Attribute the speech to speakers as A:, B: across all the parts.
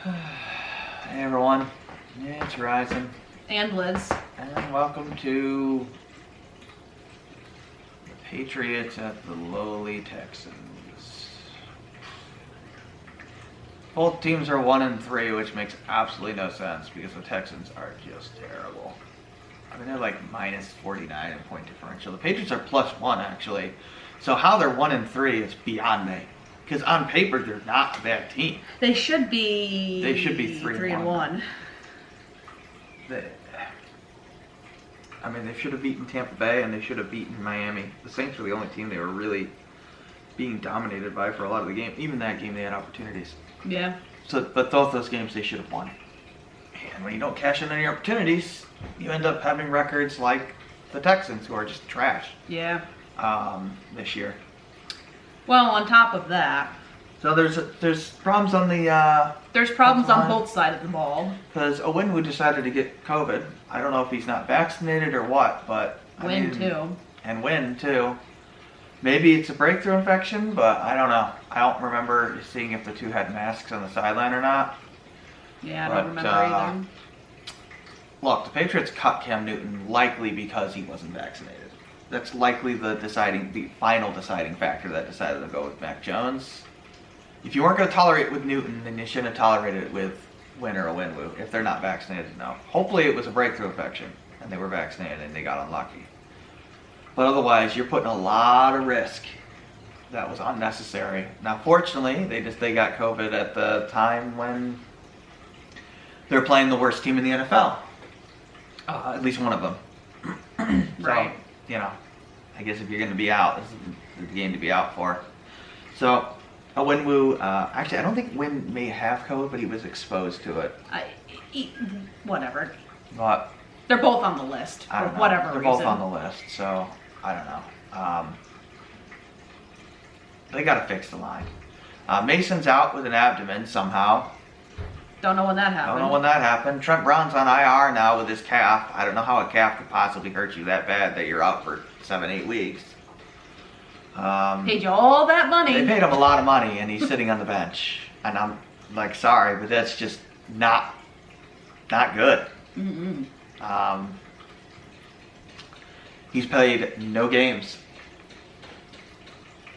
A: Hey everyone, it's Ryzen.
B: And Liz.
A: And welcome to the Patriots at the lowly Texans. Both teams are 1-3, which makes absolutely no sense because the Texans are just terrible. I mean, they're like minus 49 in point differential. The Patriots are +1 actually. So how they're 1-3 is beyond me. Because on paper, they're not a bad team.
B: They should be.
A: They should be
B: 3-1.
A: I mean, they should have beaten Tampa Bay and they should have beaten Miami. The Saints were the only team they were really being dominated by for a lot of the game. Even that game, they had opportunities.
B: Yeah.
A: So, but both those games, they should have won. And when you don't cash in on your opportunities, you end up having records like the Texans, who are just trash.
B: Yeah.
A: This year.
B: Well, on top of that,
A: So there's problems on the
B: there's problems on both sides of the ball.
A: because Owinwu decided to get COVID. I don't know if he's not vaccinated or what, but
B: Win too.
A: And win too. Maybe it's a breakthrough infection, but I don't know. I don't remember seeing if the two had masks on the sideline or not.
B: Yeah, I
A: But,
B: don't remember either.
A: Look, the Patriots cut Cam Newton likely because he wasn't vaccinated. That's likely the final deciding factor that decided to go with Mac Jones. If you weren't going to tolerate it with Newton, then you shouldn't have tolerated it with Win or Owinwu if they're not vaccinated. No. Hopefully it was a breakthrough infection and they were vaccinated and they got unlucky. But otherwise, you're putting a lot of risk that was unnecessary. Now, fortunately, they got COVID at the time when they're playing the worst team in the NFL. At least one of them.
B: Right.
A: So, you know, I guess if you're going to be out, this is the game to be out for. So, Owinwu, actually, I don't think Win may have COVID, but he was exposed to it.
B: Whatever.
A: But
B: They're both on the list
A: I
B: for
A: don't know.
B: whatever
A: They're
B: reason.
A: both on the list, so I don't know. They got to fix the line. Mason's out with an abdomen somehow.
B: Don't know when that happened.
A: Don't know when that happened. Trent Brown's on IR now with his calf. I don't know how a calf could possibly hurt you that bad that you're out for 7-8 weeks.
B: Paid you all that money.
A: They paid him a lot of money, and he's sitting on the bench. And I'm like, sorry, but that's just not good.
B: Mm-mm.
A: He's played no games.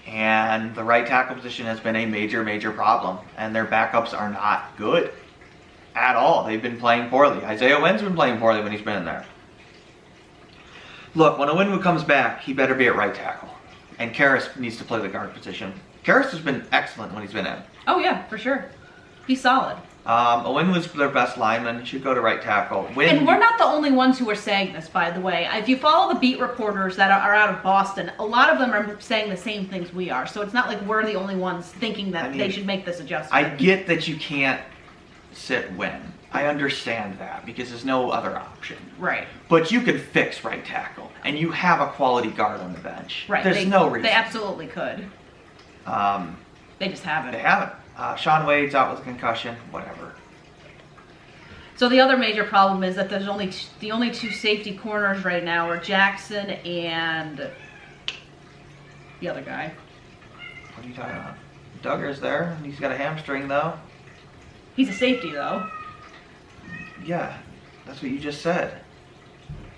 A: And the right tackle position has been a major, major problem. And their backups are not good at all. They've been playing poorly. Isaiah Wynn's been playing poorly when he's been in there. Look, when Owinwu comes back, he better be at right tackle. And Karras needs to play the guard position. Karras has been excellent when he's been in.
B: Oh yeah, for sure. He's solid.
A: Owinwu's their best lineman. He should go to right tackle.
B: And we're not the only ones who are saying this, by the way. If you follow the beat reporters that are out of Boston, a lot of them are saying the same things we are. So it's not like we're the only ones thinking that they should make this adjustment.
A: I get that you can't sit Win. I understand that because there's no other option.
B: Right.
A: But you can fix right tackle, and you have a quality guard on the bench.
B: Right.
A: There's no reason.
B: They absolutely could. They just haven't.
A: They haven't. Sean Wade's out with a concussion. Whatever.
B: So the other major problem is that there's the only two safety corners right now are Jackson and the other guy.
A: What are you talking about? Duggar's there. He's got a hamstring, though.
B: He's a safety, though.
A: Yeah, that's what you just said.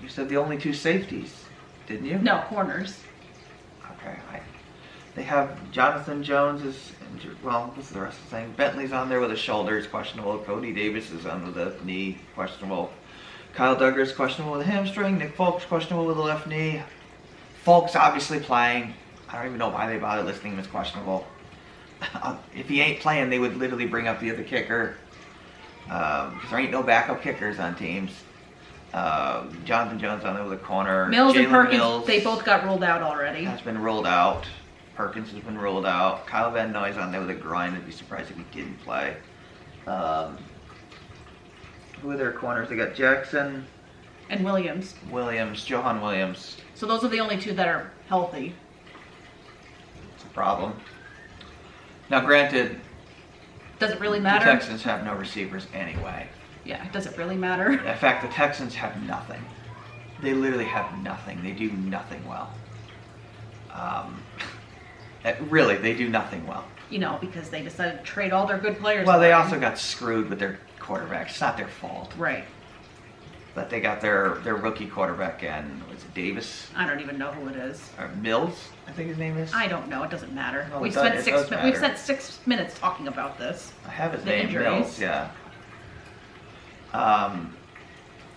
A: You said the only two safeties, didn't you?
B: No, corners.
A: Okay. They have Jonathan Jones is injured. Well, what's the rest of the thing? Bentley's on there with a shoulder. It's questionable. Cody Davis is on with a knee. Questionable. Kyle Duggar's questionable with a hamstring. Nick Folk's questionable with a left knee. Folk's obviously playing. I don't even know why they bother listing him as questionable. If he ain't playing, they would literally bring up the other kicker. Because there ain't no backup kickers on teams. Jonathan Jones on there with a corner.
B: Mills and
A: Jalen
B: Perkins,
A: Mills
B: they both got ruled out already.
A: has been ruled out. Perkins has been ruled out. Kyle Van Noy's on there with a groin. I'd be surprised if he didn't play. Who are their corners? They got Jackson,
B: And Williams.
A: Johan Williams.
B: So those are the only two that are healthy.
A: It's a problem. Now, granted,
B: Does it really
A: the
B: matter?
A: Texans have no receivers anyway.
B: Yeah, does it really matter?
A: In fact, the Texans have nothing. They literally have nothing. They do nothing well. Really, they do nothing well.
B: because they decided to trade all their good players.
A: Well, they
B: away.
A: also got screwed with their quarterback. It's not their fault.
B: Right.
A: But they got their rookie quarterback in, was it Davis?
B: I don't even know who it is.
A: Or Mills, I think his name is.
B: I don't know. It doesn't matter.
A: Oh,
B: We've
A: it does
B: spent
A: matter.
B: 6 minutes talking about this.
A: I have his
B: The
A: name,
B: injuries.
A: Mills, yeah.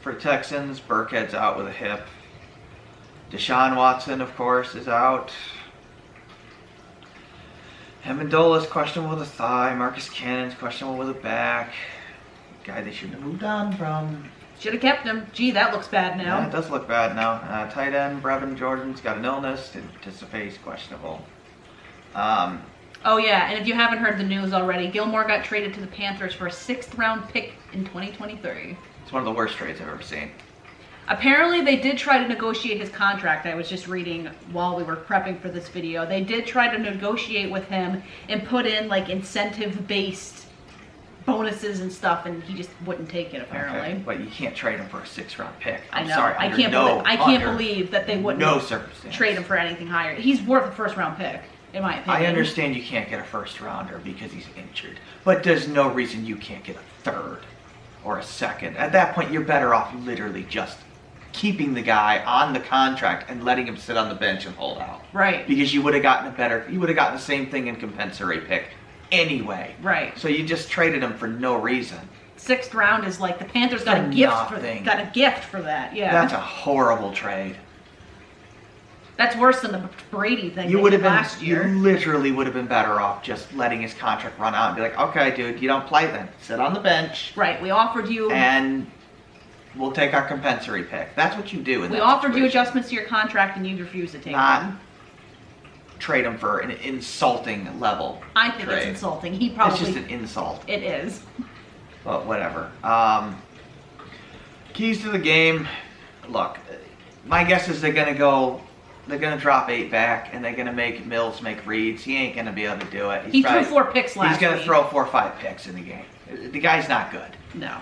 A: For Texans, Burkhead's out with a hip. Deshaun Watson, of course, is out. Amendola's questionable with a thigh. Marcus Cannon's questionable with a back. Guy they shouldn't have moved on from.
B: Should have kept him. Gee, that looks bad now.
A: Yeah, it does look bad now. Tight end, Brevin Jordan's got an illness. Didn't participate. He's questionable.
B: Oh, yeah, and if you haven't heard the news already, Gilmore got traded to the Panthers for a 6th-round pick in 2023.
A: It's one of the worst trades I've ever seen.
B: Apparently, they did try to negotiate his contract. I was just reading while we were prepping for this video. They did try to negotiate with him and put in, like, incentive-based bonuses and stuff, and he just wouldn't take it, apparently.
A: Okay, but you can't trade him for a 6th-round pick.
B: I
A: I'm
B: know.
A: sorry.
B: I
A: under
B: can't
A: no-
B: believe
A: under
B: that they wouldn't
A: no circumstance.
B: trade him for anything higher. He's worth a 1st-round pick, in my opinion.
A: I understand you can't get a 1st-rounder because he's injured, but there's no reason you can't get a 3rd or a 2nd. At that point, you're better off literally just keeping the guy on the contract and letting him sit on the bench and hold out.
B: Right.
A: Because you would have gotten the same thing in compensatory pick anyway.
B: Right.
A: So you just traded him for no reason.
B: 6th round is like the Panthers got
A: For
B: a gift
A: nothing.
B: for that. Yeah.
A: That's a horrible trade.
B: That's worse than the Brady thing
A: You
B: they
A: would have
B: did
A: been,
B: last year.
A: you literally would have been better off just letting his contract run out and be like, okay, dude, you don't play then. Sit on the bench.
B: Right. We offered you.
A: And we'll take our compensatory pick. That's what you do in
B: We
A: that
B: offered you
A: situation.
B: adjustments to your contract, and you refused to take
A: Not
B: them.
A: trade him for an insulting level.
B: I think
A: trade.
B: it's insulting. He probably.
A: It's just an insult.
B: It is.
A: But whatever. Keys to the game. Look, my guess is they're gonna drop 8 back, and they're gonna make Mills make reads. He ain't gonna be able to do it.
B: He threw 4 picks last
A: He's gonna
B: week.
A: throw 4 or 5 picks in the game. The guy's not good.
B: No.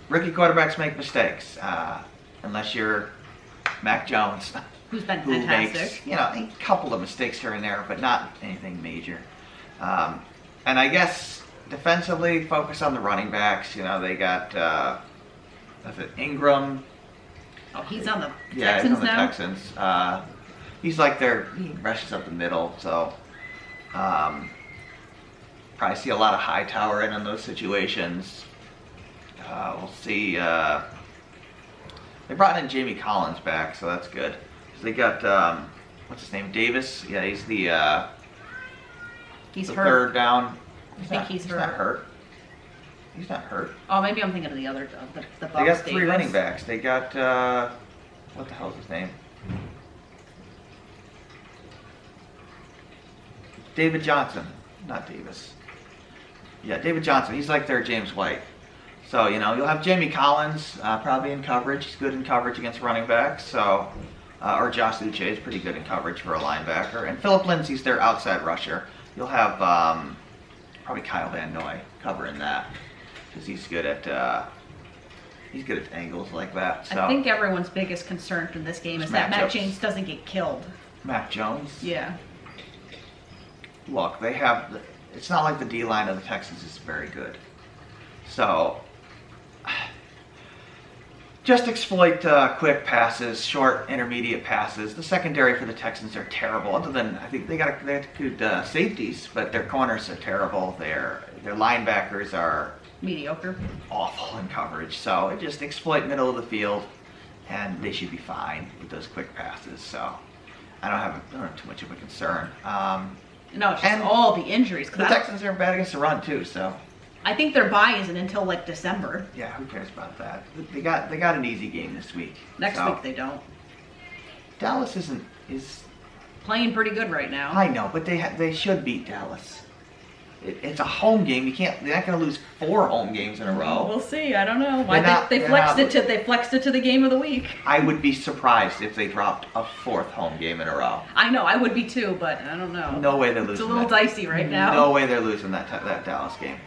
A: Rookie quarterbacks make mistakes, unless you're Mac Jones,
B: Who's been
A: who
B: fantastic.
A: makes a couple of mistakes here and there, but not anything major. And I guess defensively, focus on the running backs. They got Ingram.
B: Oh, he's on the
A: Yeah,
B: Texans
A: he's on the
B: now?
A: Texans. He's like he rushes up the middle, so probably see a lot of high tower in on those situations. We'll see. They brought in Jamie Collins back, so that's good. So they got what's his name, Davis? Yeah, he's the
B: He's
A: the
B: hurt.
A: 3rd down.
B: I think he's
A: He's
B: hurt.
A: not hurt. He's not hurt.
B: Oh, maybe I'm thinking of the other, the
A: They
B: Bucs
A: got 3
B: Davis.
A: running backs. They got what the hell's his name? David Johnson, not Davis. Yeah, David Johnson. He's like their James White. So you'll have Jamie Collins probably in coverage. He's good in coverage against running backs. So or Josh Uche is pretty good in coverage for a linebacker. And Philip Lindsay's their outside rusher. You'll have probably Kyle Van Noy covering that because he's good at angles like that. So
B: I think everyone's biggest concern from this game is that Matt
A: Matchups.
B: James doesn't get killed.
A: Mac Jones.
B: Yeah.
A: Look, it's not like the D-line of the Texans is very good. So just exploit quick passes, short, intermediate passes. The secondary for the Texans are terrible. Other than, I think they got good safeties, but their corners are terrible. Their linebackers are
B: Mediocre.
A: awful in coverage. So just exploit middle of the field, and they should be fine with those quick passes. So I don't have too much of a concern.
B: No, it's just
A: And
B: all the injuries. 'Cause
A: The Texans are bad against the run too, so
B: I think their bye isn't until like December.
A: yeah, who cares about that? They got an easy game this week.
B: Next
A: So,
B: week they don't.
A: Dallas is
B: Playing pretty good right now.
A: I know, but they should beat Dallas. It's a home game. They're not going to lose 4 home games in a row.
B: We'll see. I don't know. They
A: they're
B: flexed
A: not-
B: they flexed it to the game of the week.
A: I would be surprised if they dropped a 4th home game in a row.
B: I know. I would be too, but I don't know.
A: No way they're losing.
B: It's a little
A: that.
B: dicey right now.
A: No way they're losing that Dallas game.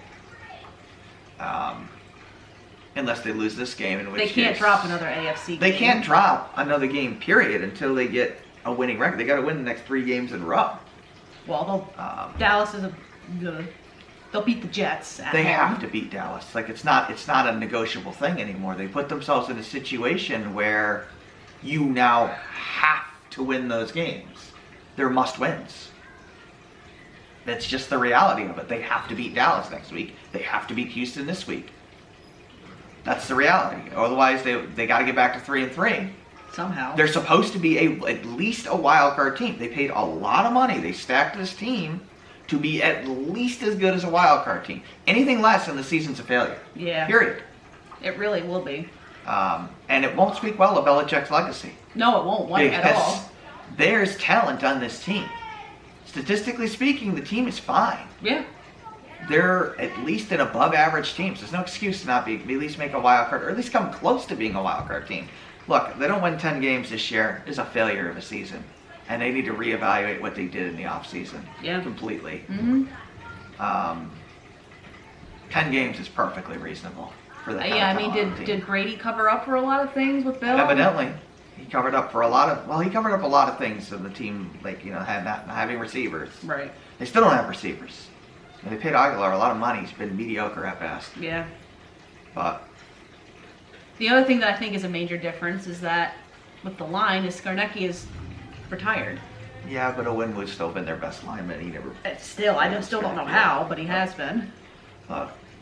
A: Unless they lose this game, in which
B: They can't
A: case-
B: drop another AFC game.
A: They can't drop another game, period, until they get a winning record. They got to win the next 3 games in a row.
B: Well, Dallas is they'll beat the Jets.
A: They have to beat Dallas. Like it's not a negotiable thing anymore. They put themselves in a situation where you now have to win those games. They're must-wins. That's just the reality of it. They have to beat Dallas next week. They have to beat Houston this week. That's the reality. Otherwise, they got to get back to 3-3.
B: Somehow.
A: They're supposed to be at least a wild card team. They paid a lot of money. They stacked this team to be at least as good as a wild card team. Anything less than the season's a failure.
B: Yeah.
A: Period.
B: It really will be.
A: And it won't speak well of Belichick's legacy.
B: No, it won't at all.
A: There's talent on this team. Statistically speaking, the team is fine.
B: Yeah.
A: They're at least an above average team. So there's no excuse to not at least make a wild card, or at least come close to being a wild card team. Look, they don't win 10 games this year. It's a failure of a season. And they need to reevaluate what they did in the offseason.
B: Yeah.
A: Completely.
B: Mm-hmm.
A: 10 games is perfectly reasonable for the
B: Yeah, I mean, did Brady cover up for a lot of things with Bill?
A: Evidently. He covered up a lot of things of the team, like, not having receivers.
B: Right.
A: They still don't have receivers. And they paid Aguilar a lot of money. He's been mediocre at best.
B: Yeah.
A: But
B: the other thing that I think is a major difference is that with the line is Skarnecki is retired.
A: yeah, but Owenwood's still been their best lineman. He never.
B: Still, still don't know how, but he has been.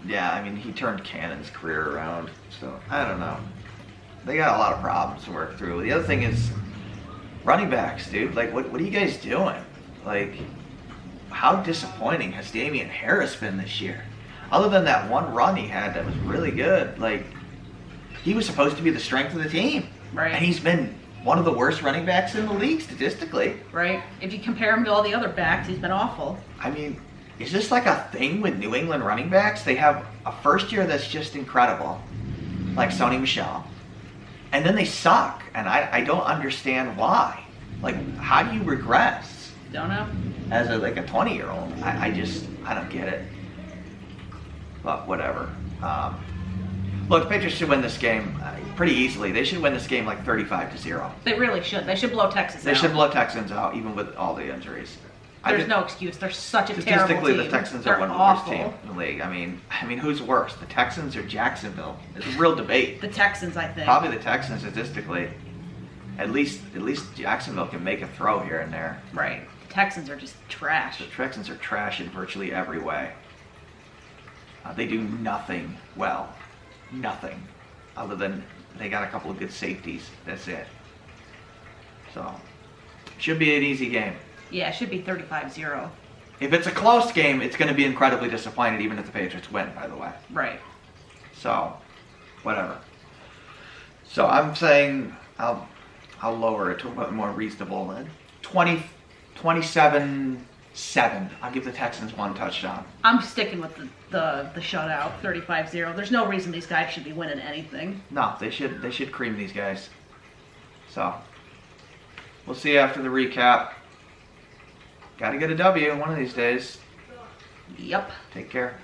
A: Yeah, I mean, he turned Cannon's career around. So I don't know. They got a lot of problems to work through. The other thing is running backs, dude. Like, what are you guys doing? Like, how disappointing has Damian Harris been this year? Other than that one run he had that was really good, like, he was supposed to be the strength of the team.
B: Right.
A: And he's been one of the worst running backs in the league statistically.
B: Right. If you compare him to all the other backs, he's been awful.
A: I mean, is this like a thing with New England running backs? They have a first year that's just incredible, like Sony Michel. And then they suck, and I don't understand why. Like, how do you regress?
B: Don't know.
A: As a 20-year-old, I don't get it. But whatever. Look, the Patriots should win this game pretty easily. They should win this game like 35-0.
B: They really should. They should blow Texas out.
A: They should blow Texans out, even with all the injuries.
B: There's no excuse. They're such a terrible team.
A: Statistically, the Texans are one of the worst teams in the league. I mean, who's worse, the Texans or Jacksonville? It's a real debate.
B: The Texans, I think.
A: Probably the Texans statistically. At least Jacksonville can make a throw here and there.
B: Right. The Texans are just trash.
A: The Texans are trash in virtually every way. They do nothing well. Nothing. Other than they got a couple of good safeties. That's it. So, should be an easy game.
B: Yeah, it should be 35-0.
A: If it's a close game, it's going to be incredibly disappointed, even if the Patriots win, by the way.
B: Right.
A: So, whatever. So I'm saying I'll lower it to a more reasonable 27-7. I'll give the Texans one touchdown.
B: I'm sticking with the shutout, 35-0. There's no reason these guys should be winning anything.
A: No, they should cream these guys. So, we'll see you after the recap. Got to get a W one of these days.
B: Yep.
A: Take care.